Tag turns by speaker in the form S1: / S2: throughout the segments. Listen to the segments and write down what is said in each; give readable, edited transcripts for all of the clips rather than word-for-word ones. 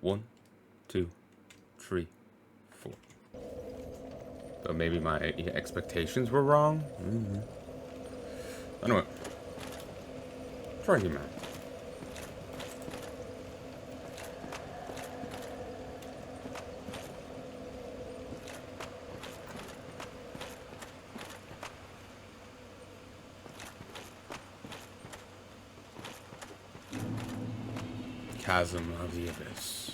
S1: 1, 2, 3, 4. But maybe my expectations were wrong? Anyway. Try you, man. Chasm of the Abyss.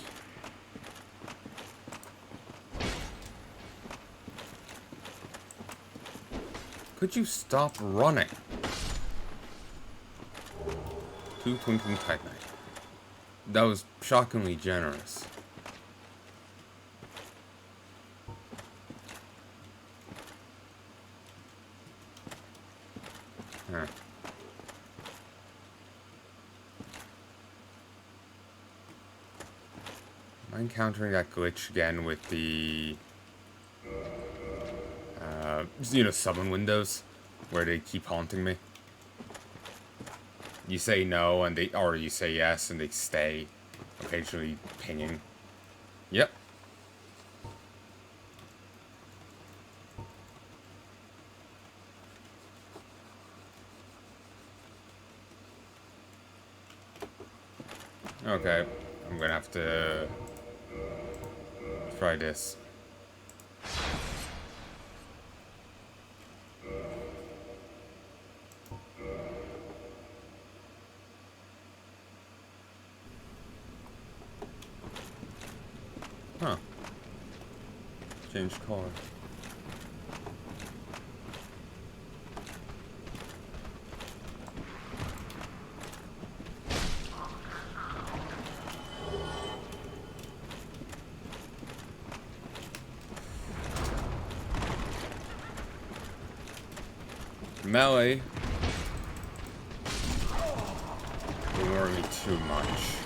S1: Could you stop running? 2 twinkling titanite. That was shockingly generous. Huh. Am I encountering that glitch again with the summon windows where they keep haunting me? You say no and or you say yes and they stay, occasionally pinging. Yep. Okay, I'm gonna have to try this. Huh. Change color. Melee don't worry me too much.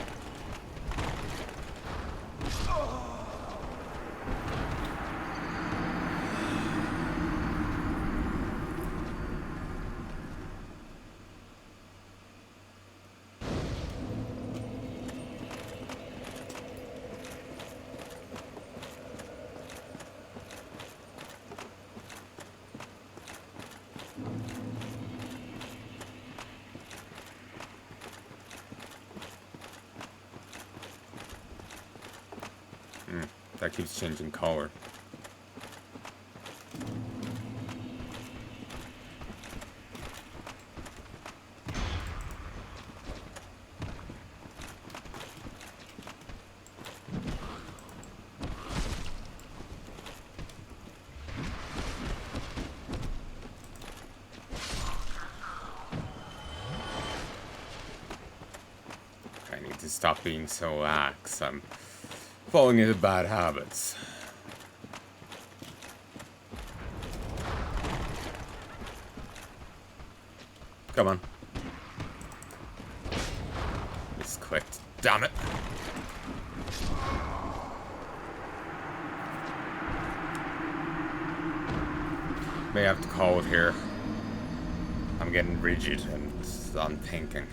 S1: That keeps changing color. I need to stop being so lax. I'm falling into bad habits. Come on. Misclicked. Damn it. May have to call it here. I'm getting rigid and unthinking.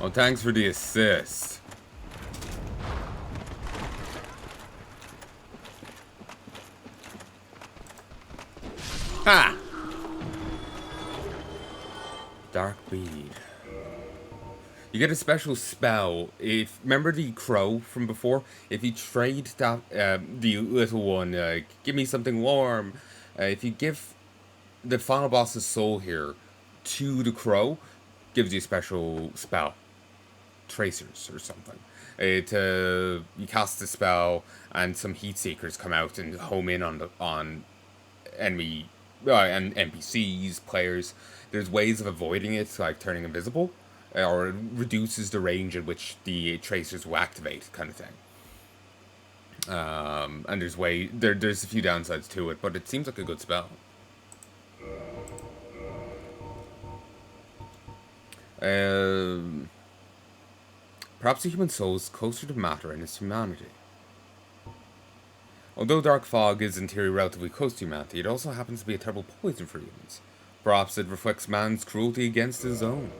S1: Well, thanks for the assist. Ha! Dark bead. You get a special spell. If remember the crow from before, if you trade that the little one, give me something warm. If you give the final boss's soul here to the crow, gives you a special spell, tracers or something. You cast the spell, and some heat seekers come out and home in on enemy and NPCs, players. There's ways of avoiding it, like turning invisible, or it reduces the range at which the tracers will activate, kind of thing. And there's a few downsides to it, but it seems like a good spell. Perhaps the human soul is closer to matter in its humanity. Although dark fog is in theory relatively close to humanity, it also happens to be a terrible poison for humans. Perhaps it reflects man's cruelty against his own.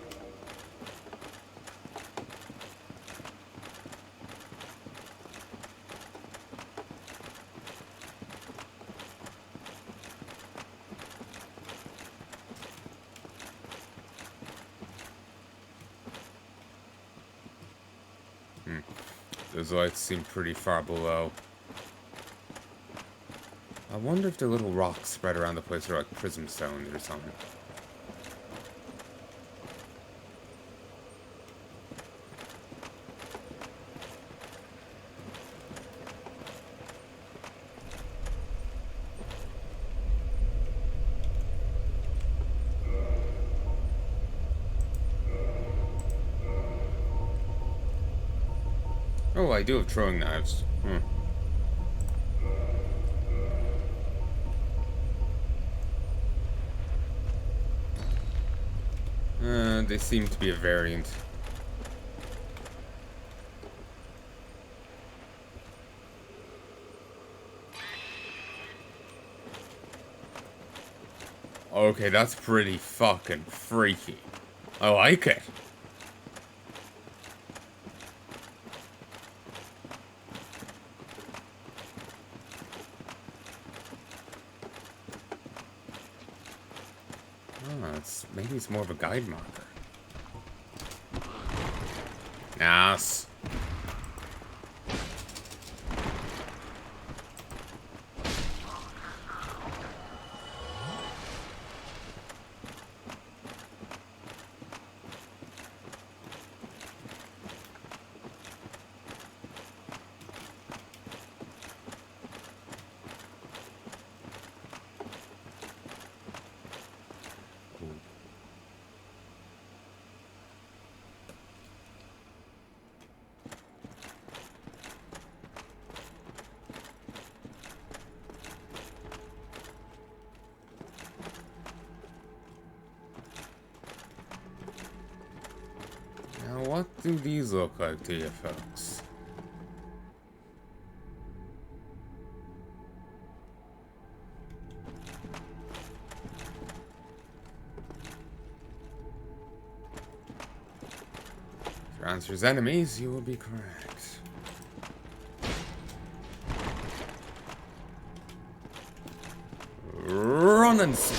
S1: Those lights seem pretty far below. I wonder if the little rocks spread around the place are like prism stones or something. Oh, I do have throwing knives. They seem to be a variant. Okay, that's pretty fucking freaky. I like it. Maybe it's more of a guide marker. Nice. What do these look like to you folks? If your answer is enemies, you will be correct. Run and see.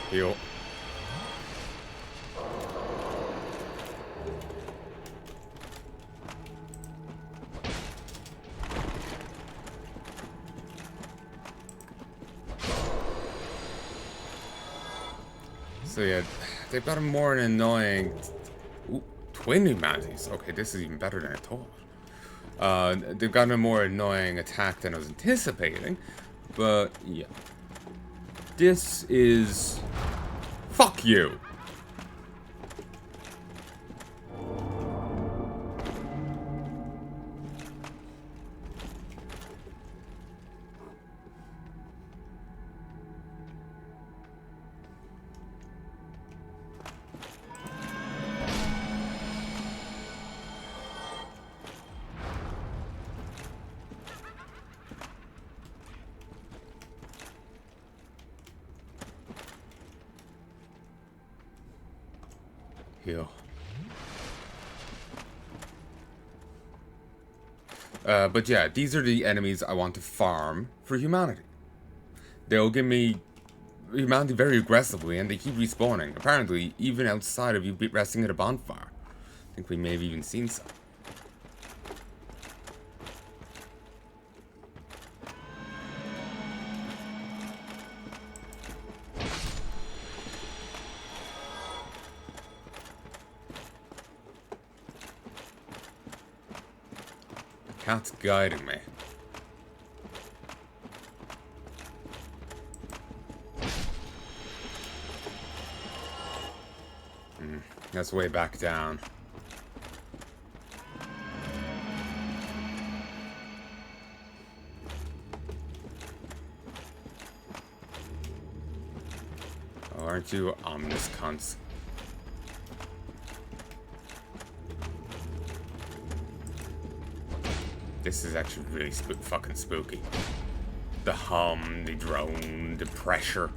S1: Heal. So yeah, they've got a more annoying... Ooh, twin humanities. Okay, this is even better than I thought. They've got a more annoying attack than I was anticipating. But, yeah. This is... Fuck you! Heal. But yeah, these are the enemies I want to farm for humanity. They'll give me humanity very aggressively, and they keep respawning. Apparently, even outside of you resting at a bonfire. I think we may have even seen some. Cat's guiding me. That's way back down. Oh, aren't you ominous cunts? This is actually really fucking spooky. The hum, the drone, the pressure.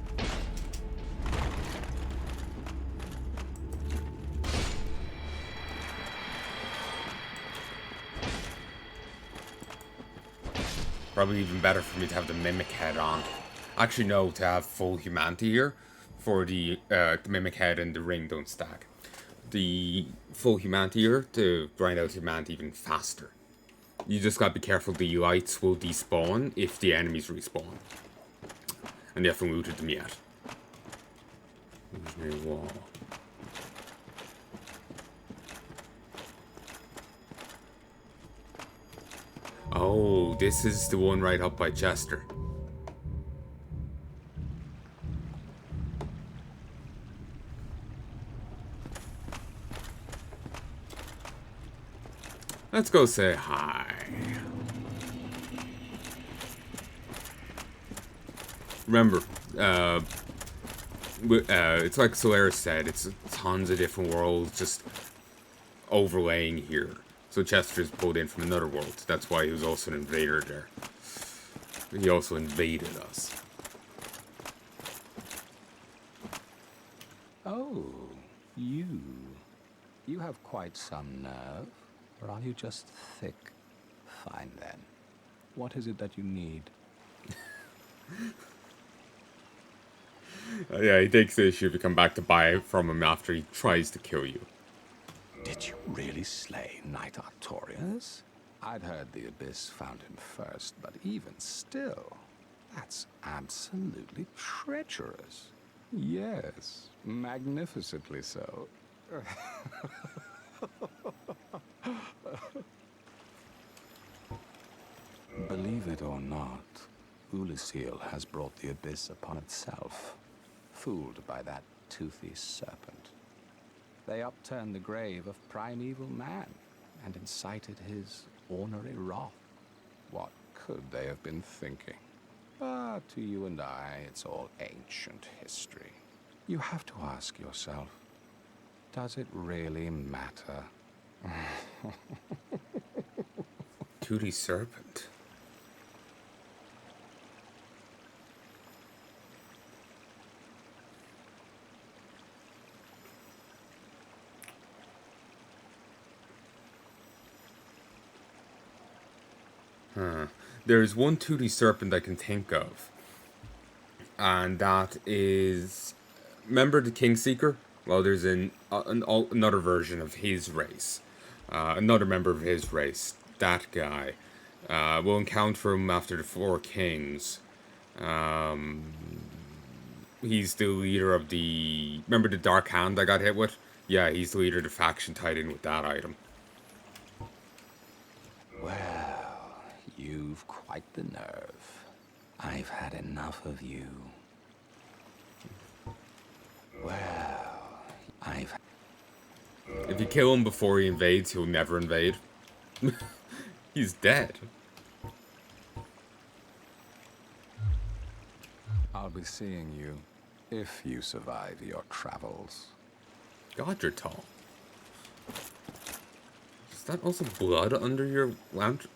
S1: Probably even better for me to have the mimic head on. Actually, no, to have full humanity here for the mimic head and the ring don't stack. The full humanity here to grind out humanity even faster. You just gotta be careful, the lights will despawn if the enemies respawn. And you haven't looted them yet. There's no wall. Oh, this is the one right up by Chester. Let's go say hi. Remember, it's like Solaris said, it's tons of different worlds just overlaying here. So Chester's pulled in from another world. That's why he was also an invader there. He also invaded us.
S2: Oh, you. You have quite some nerve. Or are you just thick? Fine then. What is it that you need?
S1: Yeah, he takes the issue if you come back to buy it from him after he tries to kill you.
S2: Did you really slay Knight Artorias? I'd heard the Abyss found him first, but even still, that's absolutely treacherous. Yes, magnificently so. Believe it or not, Ulysses has brought the Abyss upon itself, fooled by that toothy serpent. They upturned the grave of primeval man and incited his ornery wrath. What could they have been thinking? But to you and I, it's all ancient history. You have to ask yourself, does it really matter?
S1: Toothy serpent. There's one toothy serpent I can think of. And that is... Remember the Kingseeker? Well, there's another version of his race. Another member of his race. That guy. We'll encounter him after the Four Kings. He's the leader of the... Remember the Dark Hand I got hit with? Yeah, he's the leader of the faction tied in with that item.
S2: Well, you've quite the nerve. I've had enough of you. Well,
S1: If you kill him before he invades, he'll never invade. He's dead.
S2: I'll be seeing you if you survive your travels.
S1: God, you're tall. Is that also blood under your lamp?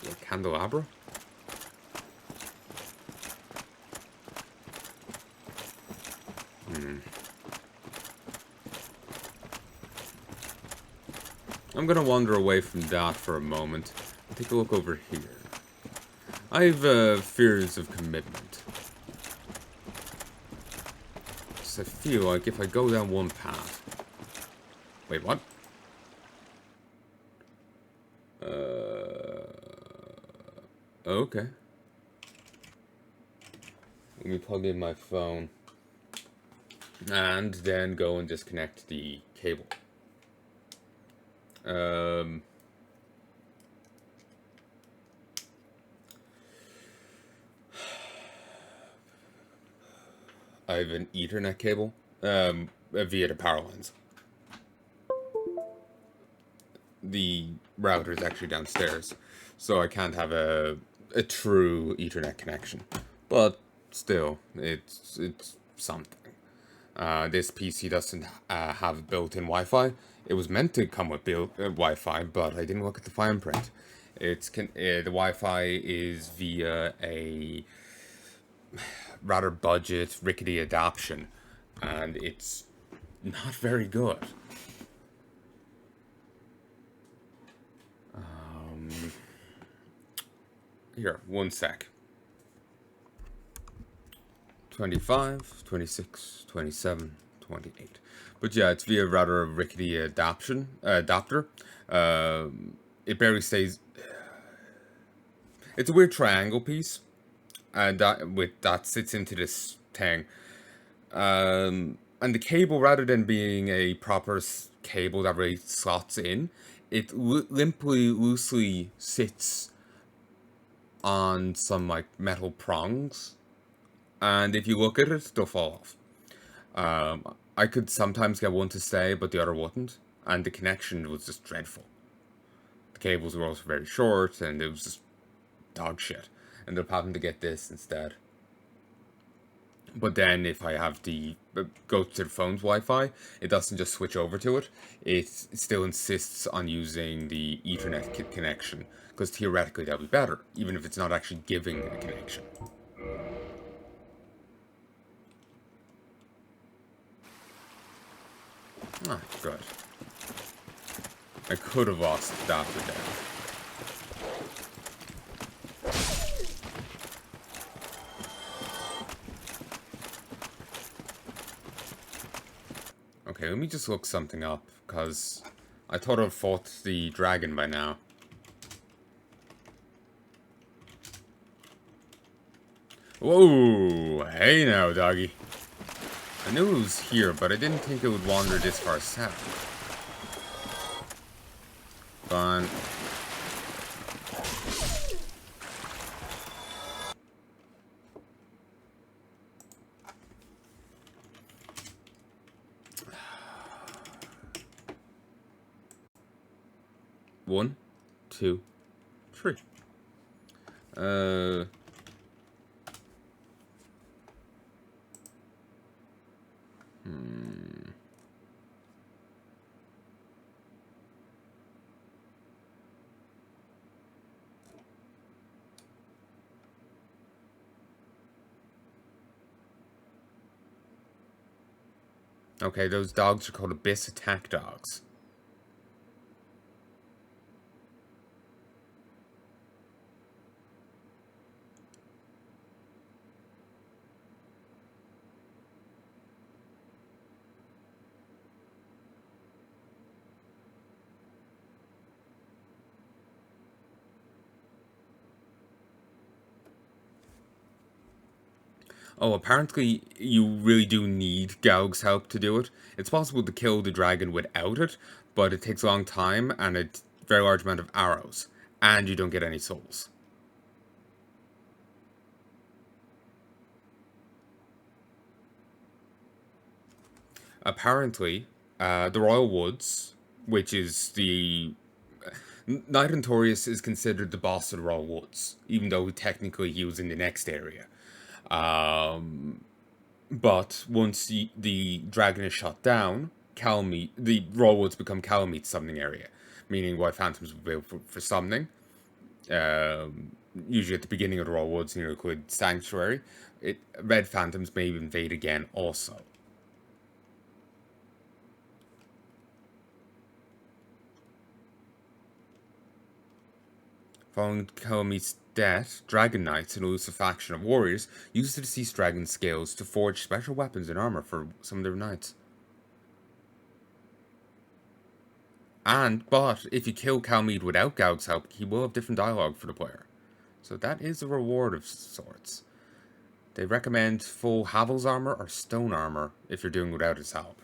S1: Your candelabra? I'm gonna wander away from that for a moment. Take a look over here. I have fears of commitment. So I feel like if I go down one path... Wait, what? Okay. Let me plug in my phone. And then go and disconnect the cable. I have an Ethernet cable via the power lines. The router is actually downstairs, so I can't have a true Ethernet connection. But still, it's something. This PC doesn't have built-in Wi-Fi. It was meant to come with Wi-Fi, but I didn't look at the fine print. The Wi-Fi is via a rather budget, rickety adaptation, and it's not very good. Here, one sec. 25, 26, 27, 28. But yeah, it's via rather rickety adapter. It barely stays. It's a weird triangle piece, and that sits into this thing. And the cable, rather than being a proper cable that really slots in, it limply, loosely sits on some like metal prongs, and if you look at it, they'll fall off. I could sometimes get one to stay, but the other wouldn't, and the connection was just dreadful. The cables were also very short, and it was just dog shit. Ended up having to get this instead. But then if I have go to the phone's Wi-Fi, it doesn't just switch over to it. It still insists on using the Ethernet connection, because theoretically that'll be better, even if it's not actually giving a connection. Ah, good. I could have lost that for that. Okay, let me just look something up, because I thought I'd fought the dragon by now. Whoa! Hey now, doggy. I knew it was here, but I didn't think it would wander this far south. Fun. One, two, three. Okay, those dogs are called Abyss Attack Dogs. Oh, apparently you really do need Gough's help to do it. It's possible to kill the dragon without it, but it takes a long time and a very large amount of arrows, and you don't get any souls. Apparently, the Royal Woods, which is the... Knight Notorious is considered the boss of the Royal Woods, even though technically he was in the next area. But once the dragon is shot down, Kalameet, the Royal Woods become Kalameet's summoning area, meaning White Phantoms will be able for summoning. Usually at the beginning of the Royal Woods near Liquid Sanctuary, Red Phantoms may invade again also. Following Kalameet's death, Dragon Knights, an elusive faction of warriors, used the deceased dragon's scales to forge special weapons and armor for some of their knights. But if you kill Kalameet without Gough's help, he will have different dialogue for the player. So that is a reward of sorts. They recommend full Havel's armor or stone armor if you're doing without his help.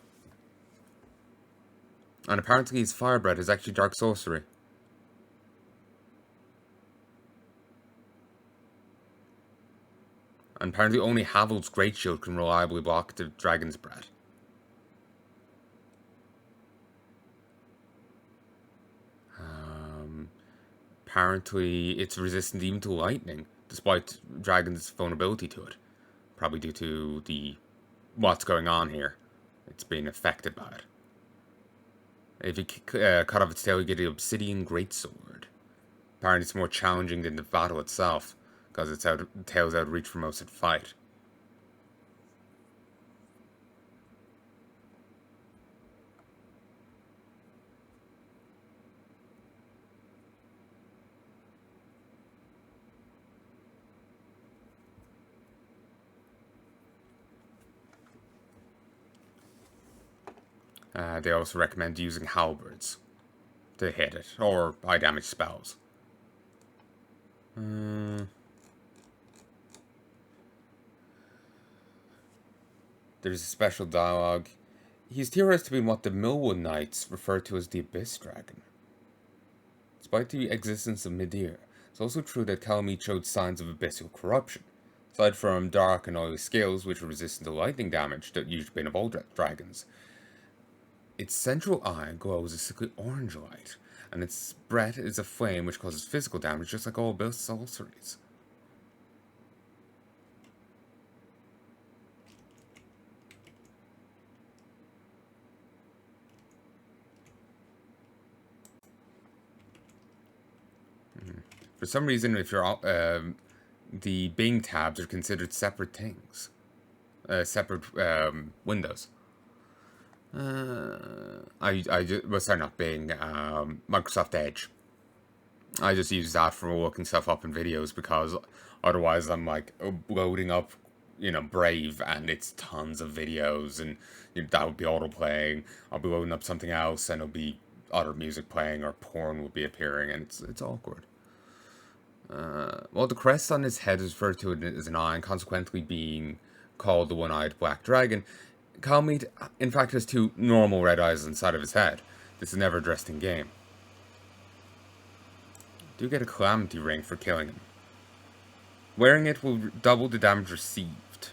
S1: And apparently his fire breath is actually dark sorcery. And apparently only Havel's great shield can reliably block the dragon's breath. Apparently it's resistant even to lightning, despite dragon's vulnerability to it. Probably due to what's going on here. It's being affected by it. If you cut off its tail, you get the obsidian greatsword. Apparently it's more challenging than the battle itself, because its tail's out of reach for most of the fight. They also recommend using halberds to hit it, or high damage spells. There's a special dialogue. He's theorized to be what the Millwood Knights refer to as the Abyss Dragon. Despite the existence of Midir, it's also true that Kalameet showed signs of abyssal corruption. Aside from dark and oily scales, which are resistant to lightning damage that usually bane of all dragons, its central eye glows a sickly orange light, and its breath is a flame which causes physical damage just like all abyss sorceries. For some reason, if you're the Bing tabs are considered separate things, separate windows. Sorry, not Bing, Microsoft Edge. I just use that for looking stuff up in videos because otherwise I'm like loading up, Brave and it's tons of videos and that would be auto-playing. I'll be loading up something else and it'll be other music playing or porn will be appearing and it's awkward. Well, the crest on his head is referred to as an eye and consequently being called the one-eyed black dragon. Kalameet, in fact, has two normal red eyes inside of his head. This is never addressed in game. Do get a calamity ring for killing him. Wearing it will double the damage received.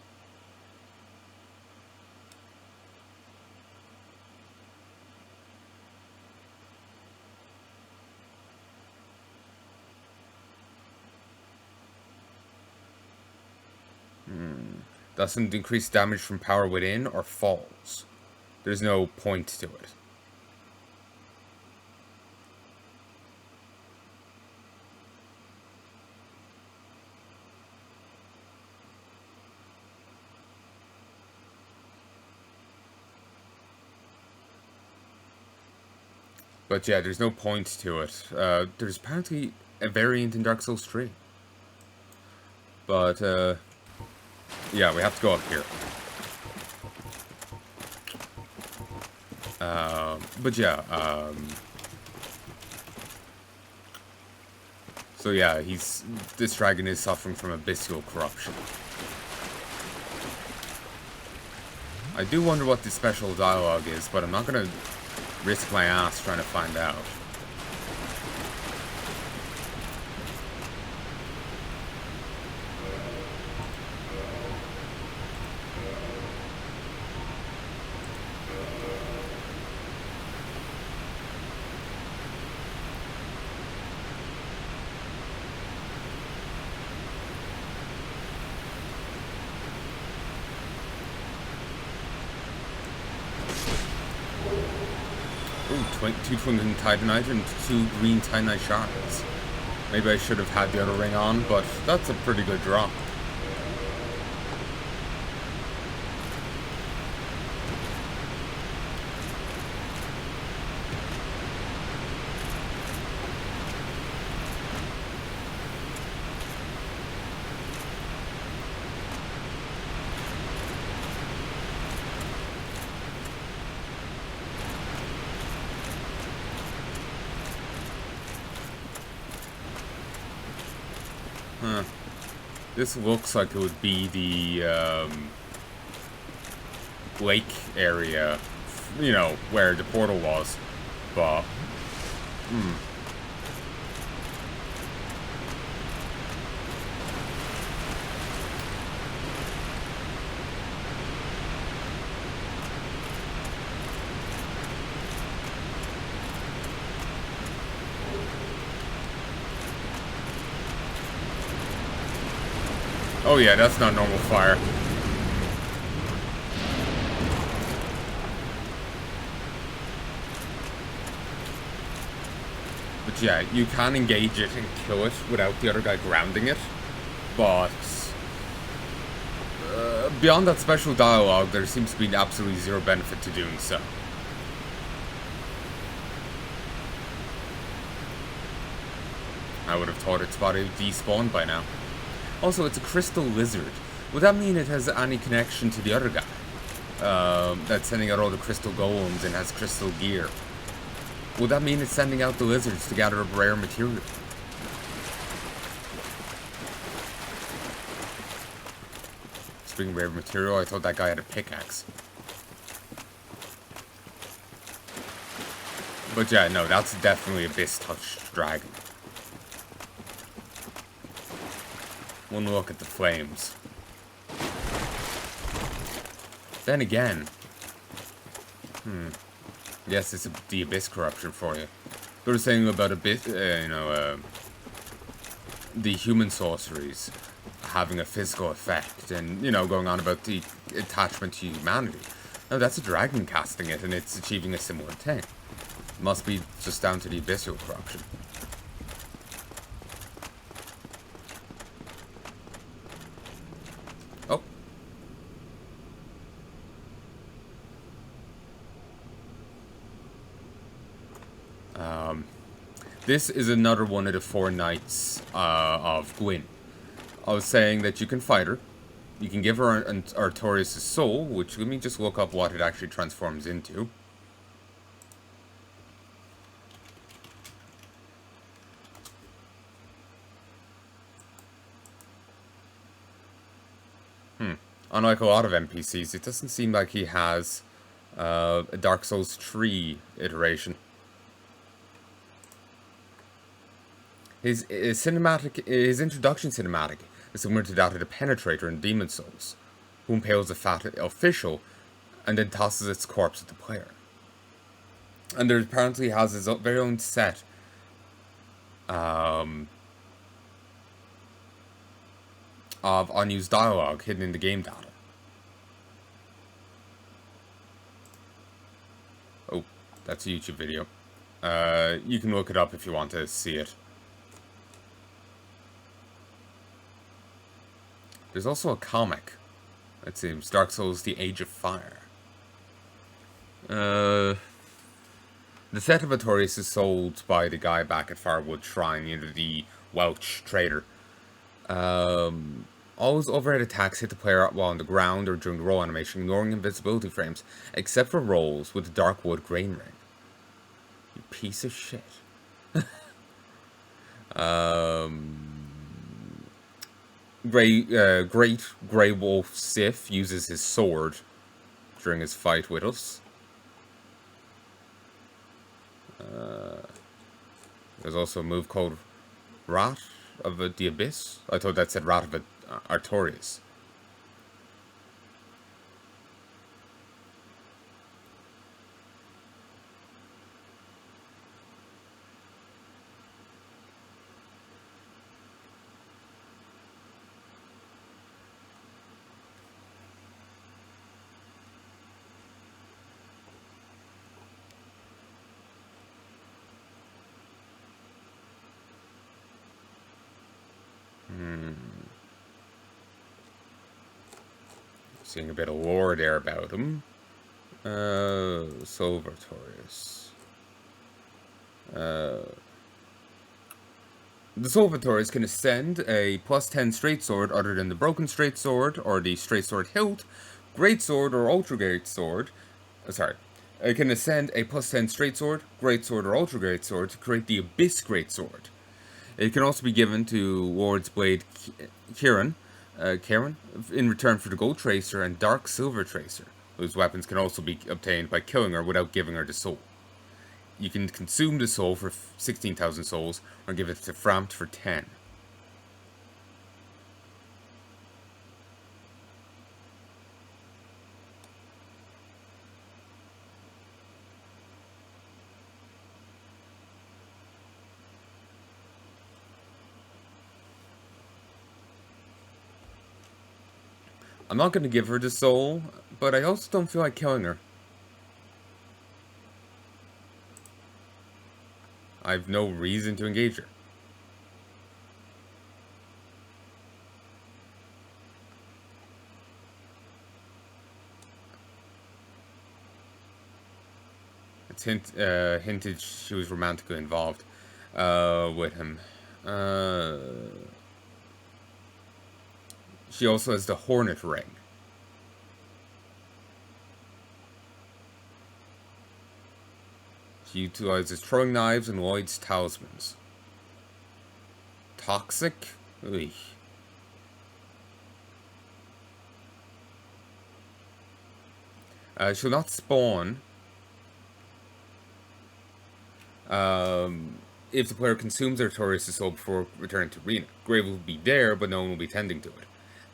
S1: Doesn't increase damage from power within or falls. There's no point to it. But yeah, there's no point to it. There's apparently a variant in Dark Souls 3. But, yeah, we have to go up here. But yeah, so yeah, this dragon is suffering from abyssal corruption. I do wonder what the special dialogue is, but I'm not gonna risk my ass trying to find out. Two twinkling titanite and 2 green titanite shards. Maybe I should have had the other ring on, but that's a pretty good drop. This looks like it would be the lake area, you know, where the portal was, but oh yeah, that's not normal fire. But yeah, you can engage it and kill it without the other guy grounding it. But beyond that special dialogue, there seems to be absolutely zero benefit to doing so. I would have thought its body despawned by now. Also, it's a crystal lizard. Would that mean it has any connection to the other guy? That's sending out all the crystal golems and has crystal gear. Would that mean it's sending out the lizards to gather up rare material? Speaking of rare material, I thought that guy had a pickaxe. But yeah, no, that's definitely Abyss-touched dragon. One look at the flames. Then again, yes, it's the Abyss corruption for you. They were saying about Abyss, the human sorceries having a physical effect, and going on about the attachment to humanity. No, that's a dragon casting it, and it's achieving a similar thing. Must be just down to the abyssal corruption. Oh. This is another one of the 4 knights of Gwyn. I was saying that you can fight her. You can give her Artorias' soul, which, let me just look up what it actually transforms into. Unlike a lot of NPCs, it doesn't seem like he has a Dark Souls 3 iteration. His introduction cinematic is similar to that of the Penetrator in Demon Souls, who impales a fat official and then tosses its corpse at the player. And there apparently has his very own set of unused dialogue hidden in the game data. Oh, that's a YouTube video. You can look it up if you want to see it. There's also a comic. It seems Dark Souls: The Age of Fire. The set of Artorias is sold by the guy back at Firewood Shrine, the Welsh trader. Always overhead attacks hit the player while on the ground or during the roll animation, ignoring invisibility frames, except for rolls with the dark wood grain ring. You piece of shit. Great Grey Wolf Sif uses his sword during his fight with us. There's also a move called Rat of the Abyss. I thought that said Rat of Artorias. Seeing a bit of lore there about him. Soul of Artorias. The Soul of Artorias can ascend a +10 straight sword other than the broken straight sword or the straight sword hilt, great sword or ultra great sword. It can ascend a +10 straight sword, great sword or ultra great sword to create the Abyss great sword. It can also be given to Ward's Blade Ciaran, in return for the Gold Tracer and Dark Silver Tracer, whose weapons can also be obtained by killing her without giving her the soul. You can consume the soul for 16,000 souls, or give it to Frampt for 10. I'm not going to give her the soul, but I also don't feel like killing her. I have no reason to engage her. It's hinted she was romantically involved with him. She also has the Hornet Ring. She utilizes throwing knives and Lloyd's talismans. Toxic? Ugh. She'll not spawn if the player consumes their Taurus' soul before returning to Arena. Grave will be there, but no one will be tending to it.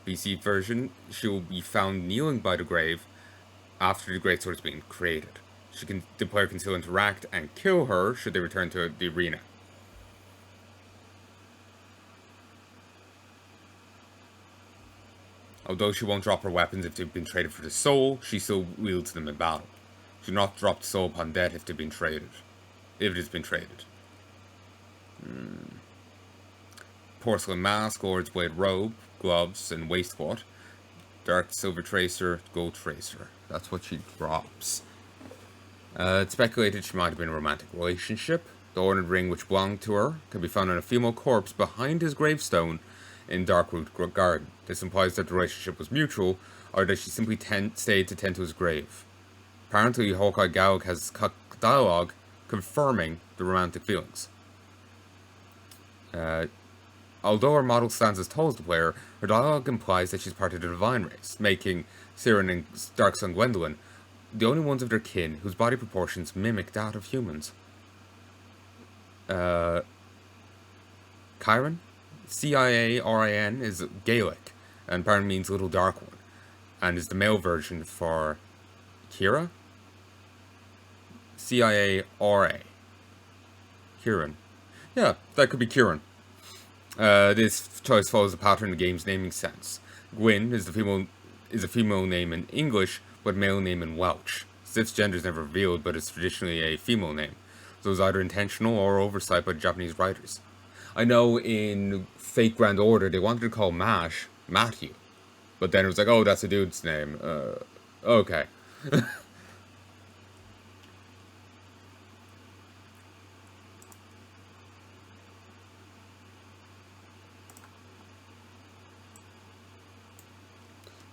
S1: BC version, she will be found kneeling by the grave after the greatsword has been created. The player can still interact and kill her should they return to the arena. Although she won't drop her weapons if they've been traded for the soul, she still wields them in battle. She will not drop the soul upon death if they've been traded. If it has been traded. Porcelain mask, Lord's Blade robe, gloves, and waistcoat. Dark Silver Tracer, Gold Tracer. That's what she drops. It's speculated she might have been in a romantic relationship. The ornate ring which belonged to her can be found on a female corpse behind his gravestone in Darkroot Garden. This implies that the relationship was mutual, or that she simply stayed to tend to his grave. Apparently, Hawkeye Gough has dialogue confirming the romantic feelings. Although her model stands as tall as the player, her dialogue implies that she's part of the Divine Race, making Ciaran and Darksun Gwendolyn the only ones of their kin whose body proportions mimic that of humans. Ciaran? Ciarin is Gaelic, and apparently means Little Dark One, and is the male version for Kira? Ciara. Ciaran. Yeah, that could be Ciaran. This choice follows the pattern of the game's naming sense. Gwyn is a female name in English, but male name in Welsh. Sif's gender is never revealed, but it's traditionally a female name, so it's either intentional or oversight by Japanese writers. I know in Fate Grand Order they wanted to call Mash Matthew, but then it was like, oh, that's a dude's name. Okay.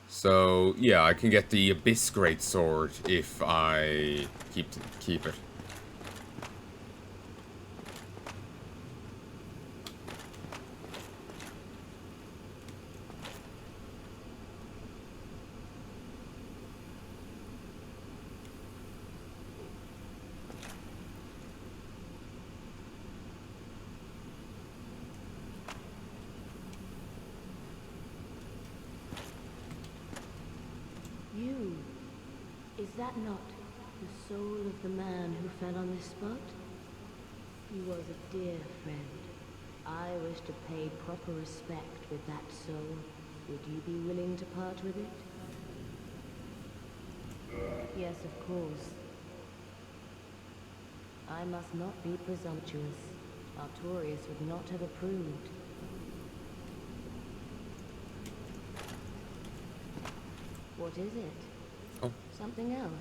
S1: So, yeah, I can get the Abyss Greatsword if I keep it.
S3: Is that not the soul of the man who fell on this spot? He was a dear friend. I wish to pay proper respect with that soul. Would you be willing to part with it? Yes, of course. I must not be presumptuous. Artorius would not have approved. What is it?
S1: Oh.
S3: Something else?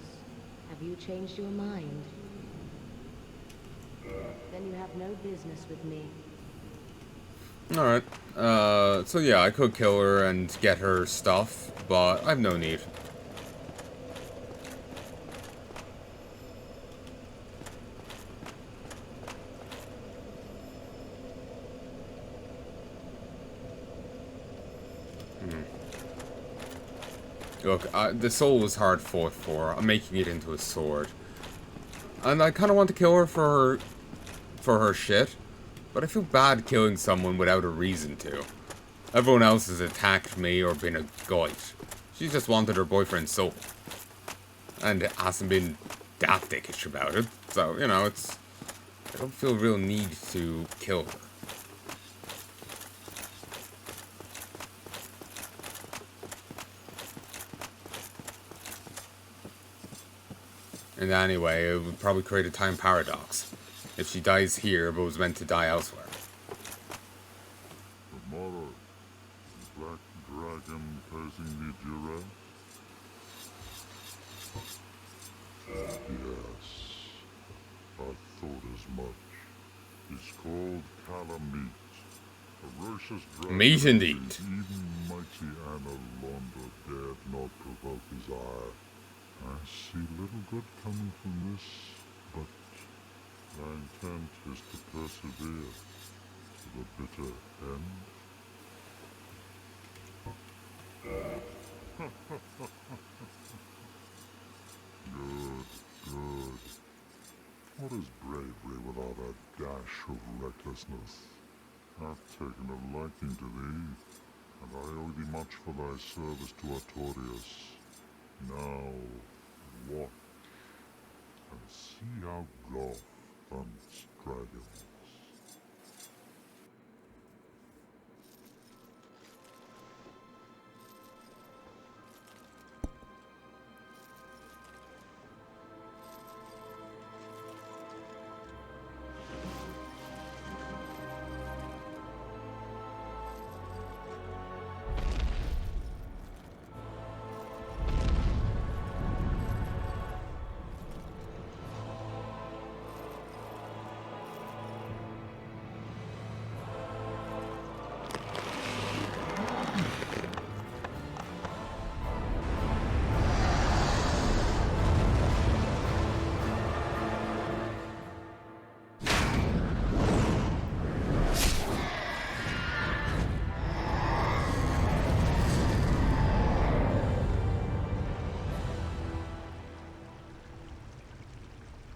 S3: Have you changed your mind? Then you have no business with me.
S1: Alright. So yeah, I could kill her and get her stuff, but I have no need. Look, the soul was hard fought for. I'm making it into a sword. And I kind of want to kill her for her shit. But I feel bad killing someone without a reason to. Everyone else has attacked me or been a goit. She just wanted her boyfriend's soul. And hasn't been that dickish about it. So, you know, I don't feel real need to kill her. And anyway, it would probably create a time paradox. If she dies here, but was meant to die elsewhere.
S4: The mother, the black dragon posing the duress? Yes, I thought as much. It's called Kalameet. Ferocious dragon.
S1: Meat indeed.
S4: Even mighty Anna Londa dared not provoke his ire. I see little good coming from this, but my intent is to persevere to the bitter end. Good, good. What is bravery without a dash of recklessness? I've taken a liking to thee, and I owe thee much for thy service to Artorias. Now, watch and see how Gough hunts dragons.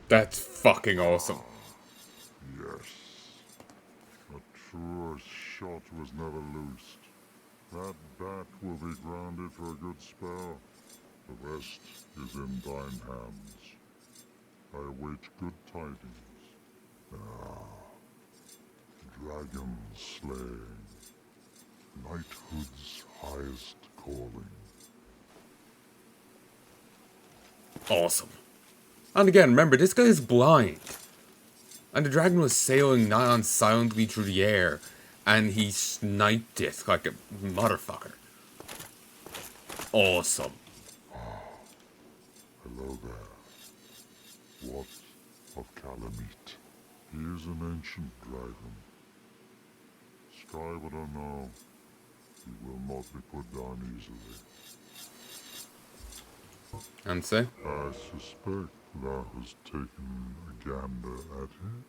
S1: That's fucking awesome.
S4: Yes. A truer shot was never loosed. That bat will be grounded for a good spell. The rest is in thine hands. I await good tidings. Dragon slaying. Knighthood's highest calling.
S1: Awesome. And again, remember, this guy is blind. And the dragon was sailing nigh on silently through the air, and he sniped it like a motherfucker. Awesome.
S4: Hello there. What of Kalameet? He is an ancient dragon. Scribe or no, he will not be put down easily.
S1: And say?
S4: I suspect thou hast taken a gander at him,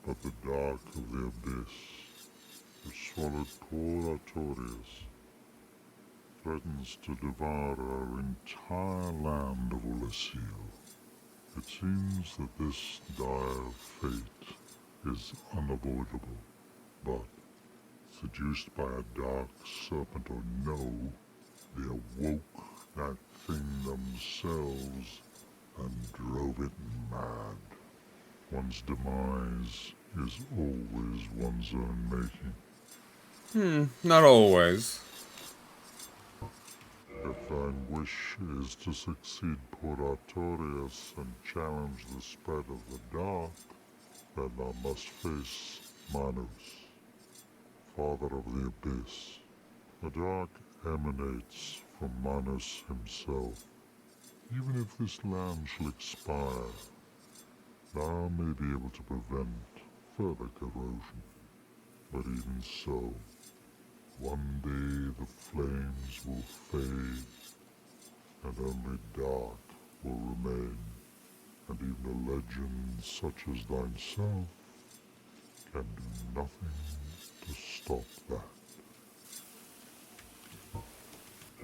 S4: but the dark of the abyss, which swallowed poor Artorias, threatens to devour our entire land of Ulasil. It seems that this dire fate is unavoidable, but seduced by a dark serpent or no, they awoke that thing themselves and drove it mad. One's demise is always one's own making.
S1: Not always.
S4: If thine wish is to succeed poor Artorias and challenge the spread of the dark, then thou must face Manus, father of the abyss. The dark emanates from Manus himself. Even if this land shall expire, thou may be able to prevent further corrosion. But even so, one day the flames will fade, and only dark will remain, and even a legend such as thyself can do nothing to stop that.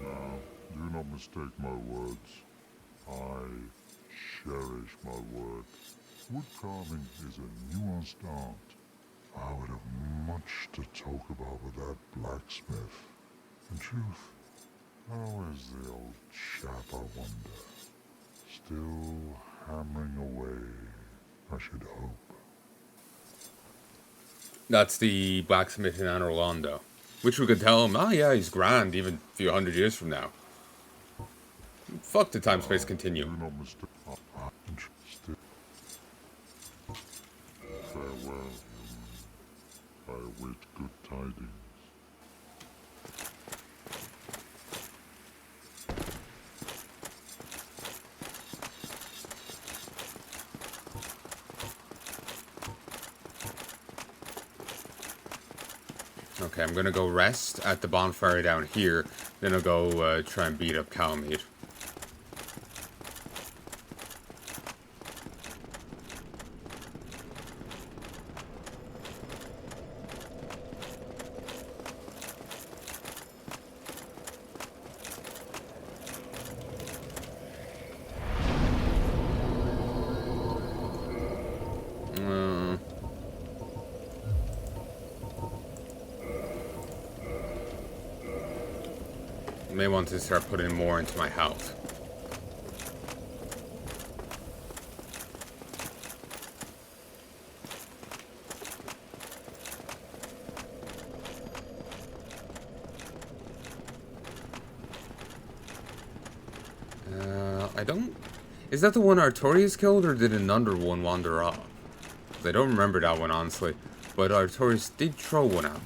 S4: Now, do not mistake my words. I cherish my work. Wood carving is a nuanced art. I would have much to talk about with that blacksmith. In truth, how is the old chap, I wonder? Still hammering away, I should hope.
S1: That's the blacksmith in Anor Londo. Which we could tell him, oh yeah, he's grand even a few hundred years from now. Fuck the time-space continuum.
S4: Do not mistake. Still, farewell, human. I await good tidings.
S1: Okay, I'm gonna go rest at the bonfire down here. Then I'll go try and beat up Kalameet. May want to start putting more into my health. I don't... Is that the one Artorias killed, or did another one wander off? I don't remember that one, honestly. But Artorias did throw one at me.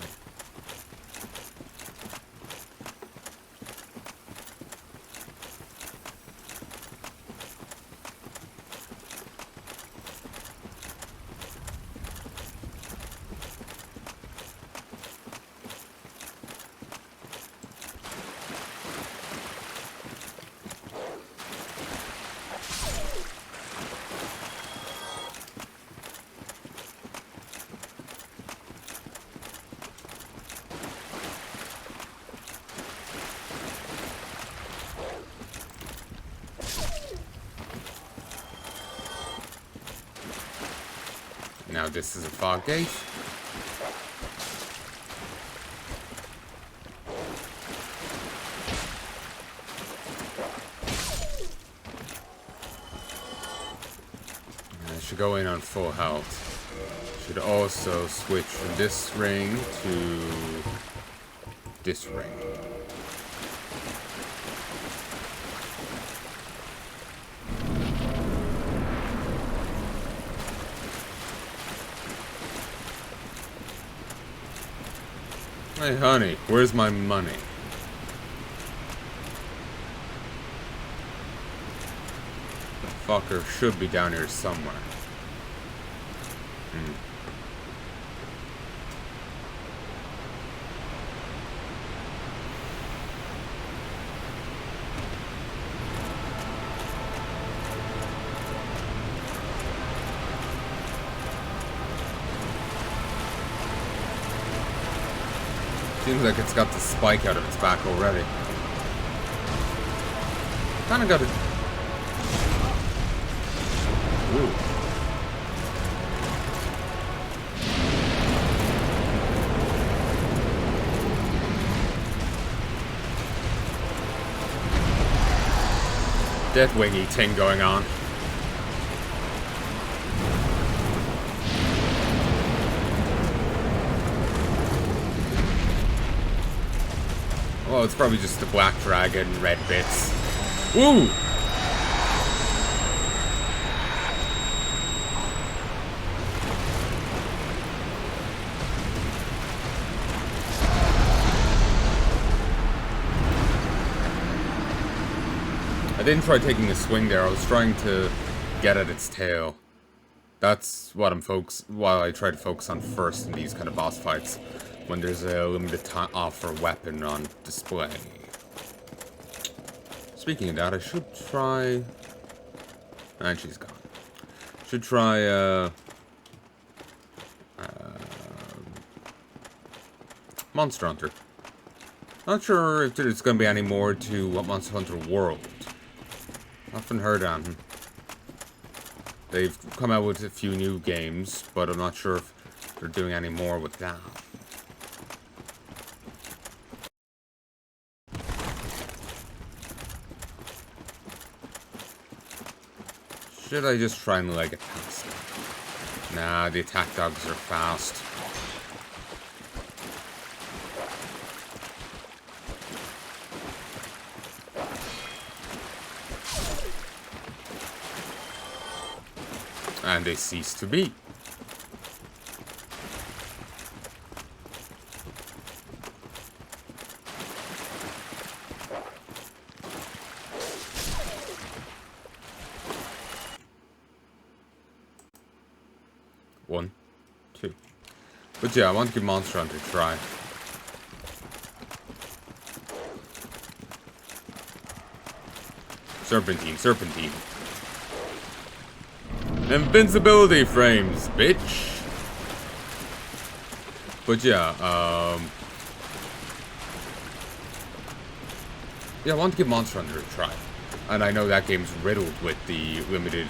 S1: Now this is a fog gate. I should go in on full health. Should also switch from this ring to this ring. Hey, honey, where's my money? The fucker should be down here somewhere. Seems like it's got the spike out of its back already. Kinda got it. Ooh. Deathwingy thing going on. Oh, it's probably just the black dragon, red bits. Woo! I didn't try taking a swing there. I was trying to get at its tail. That's what I try to focus on first in these kind of boss fights, when there's a limited time offer weapon on display. Speaking of that, I should try... And she's gone. Should try, Monster Hunter. Not sure if there's going to be any more to Monster Hunter World. Haven't heard anything. They've come out with a few new games, but I'm not sure if they're doing any more with that. Should I just try and leg it past them? Nah, the attack dogs are fast. And they cease to be. One, two. But yeah, I want to give Monster Hunter a try. Serpentine, serpentine. Invincibility frames, bitch. But yeah, yeah, I want to give Monster Hunter a try. And I know that game's riddled with the limited,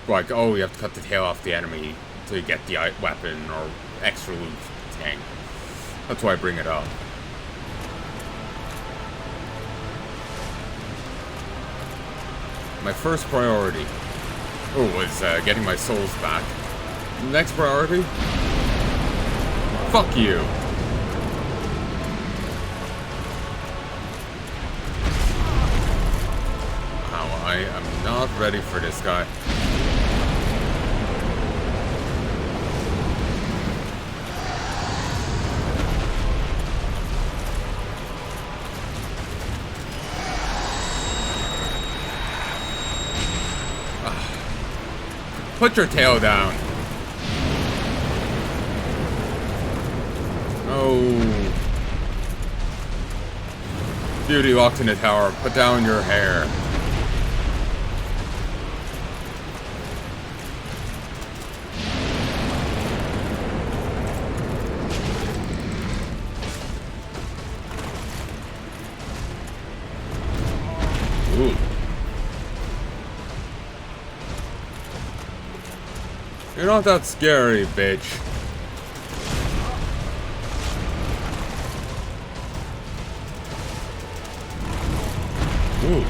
S1: like, oh, you have to cut the tail off the enemy to get the weapon or extra loot thing. That's why I bring it up. My first priority was getting my souls back. Next priority? Fuck you. Wow, I am not ready for this guy. Put your tail down. Oh. Beauty locked in a tower. Put down your hair. Ooh. You're not that scary, bitch. Ooh.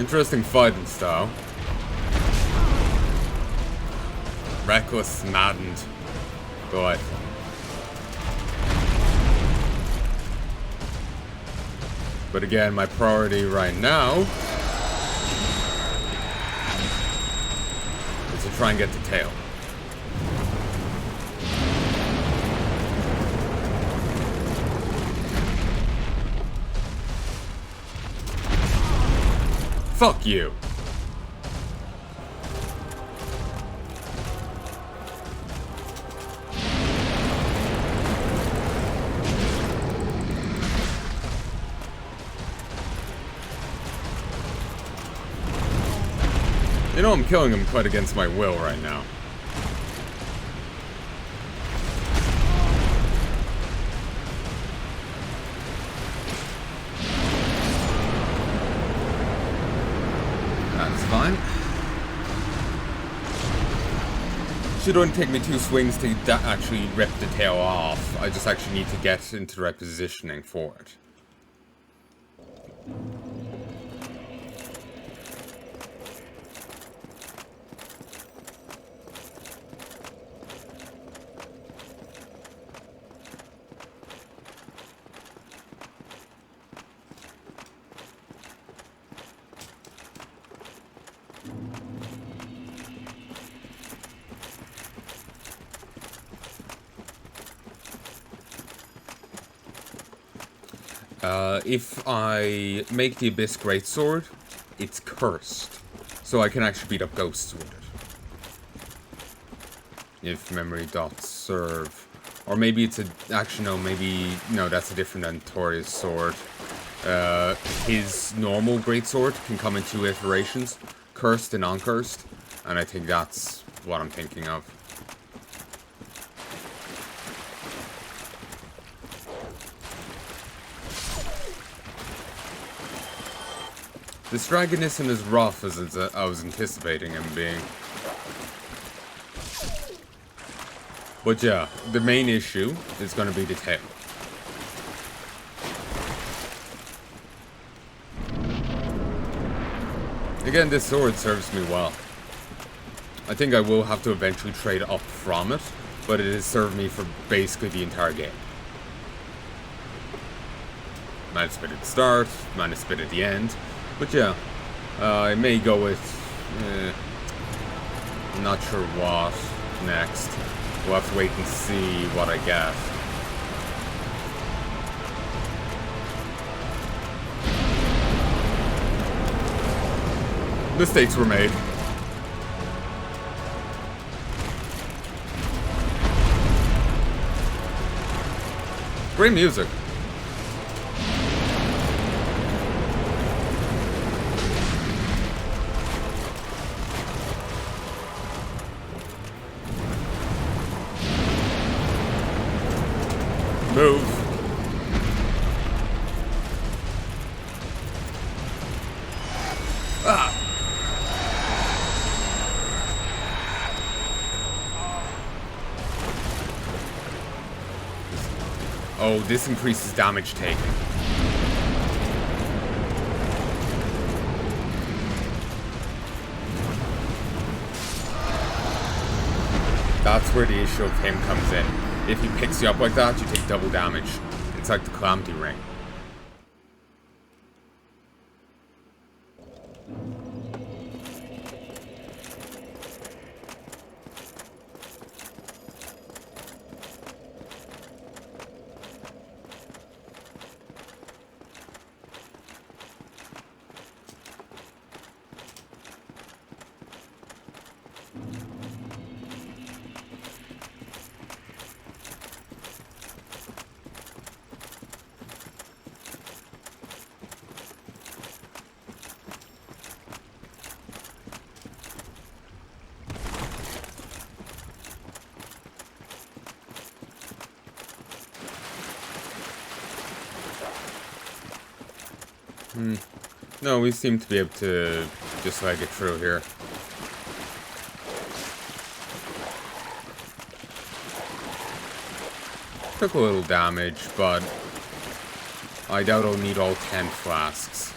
S1: Interesting fighting style. Reckless, maddened. Boy. But again, my priority right now to try and get the tail. Fuck you. You know I'm killing him quite against my will right now. That's fine. Should only take me 2 swings to actually rip the tail off. I just actually need to get into the right positioning for it. If I make the Abyss Greatsword, it's cursed. So I can actually beat up ghosts with it. If memory dots serve. Or maybe it's a... Actually, no, maybe... No, that's a different than Tori's sword. His normal Greatsword can come in 2 iterations. Cursed and uncursed. And I think that's what I'm thinking of. This dragon isn't as rough as I was anticipating him being. But yeah, the main issue is going to be the tail. Again, this sword serves me well. I think I will have to eventually trade up from it, but it has served me for basically the entire game. Mana spit at the start, mana spit at the end, but yeah, I may go with, I'm not sure what next. We'll have to wait and see what I get. Mistakes were made. Great music. Move. Ah. Oh, this increases damage taken. That's where the issue of him comes in. If he picks you up like that, you take double damage. It's like the Calamity Ring. No, we seem to be able to just leg it through here. Took a little damage, but I doubt I'll need all 10 flasks.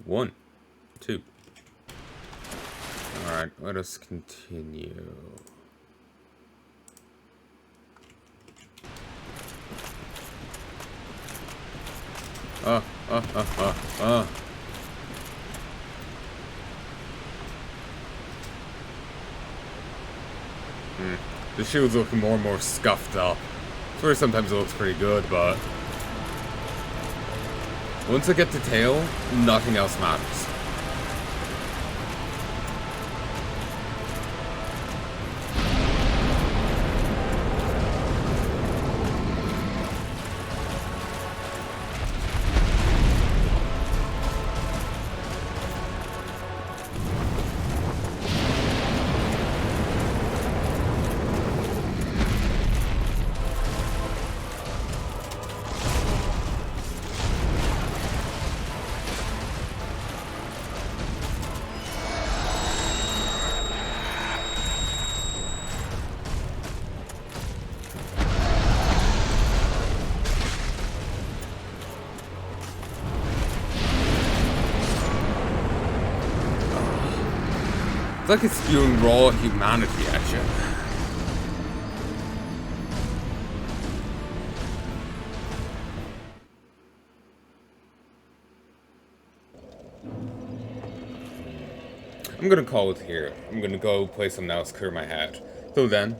S1: One, two. Alright, let us continue. The shield's looking more and more scuffed up. It's where sometimes it looks pretty good, but once I get to tail, nothing else matters. It's like it's spewing raw humanity at you. I'm gonna call it here. I'm gonna go play something else, clear my head. Till then.